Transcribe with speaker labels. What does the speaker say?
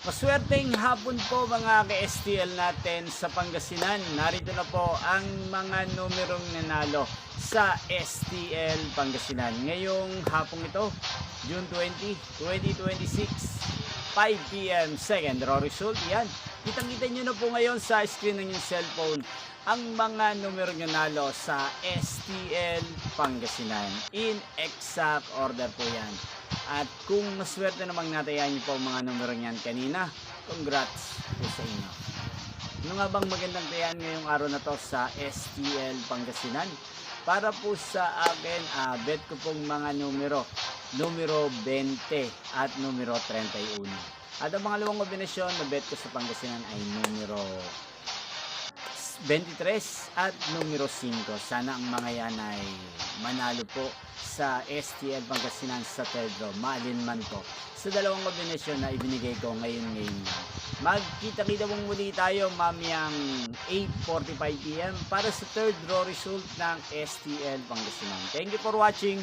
Speaker 1: Maswerteng hapon po mga ka-STL natin sa Pangasinan. Narito na po ang mga numerong nanalo sa STL Pangasinan. Ngayong hapong ito, June 20, 2026, 5 p.m. second draw result. Yan. Kitang-kita nyo na po ngayon sa screen ng inyong cellphone ang mga numerong nanalo sa STL Pangasinan. In exact order po yan. At kung maswerte namang natayan niyo po ang mga numero niyan kanina, congrats po sa inyo. Ano nga bang magandang tayan ngayong araw na to sa STL Pangasinan? Para po sa akin, bet ko pong mga numero 20 at numero 31. At ang mga luwang kombinasyon na bet ko sa Pangasinan ay numero 23 at numero 5. Sana ang mga yan ay manalo po sa STL Pangasinan sa third draw. Maalinman po sa dalawang kombinasyon na ibinigay ko ngayon. Magkita-kita pong muli tayo mamayang 8:45 p.m. para sa third draw result ng STL Pangasinan. Thank you for watching.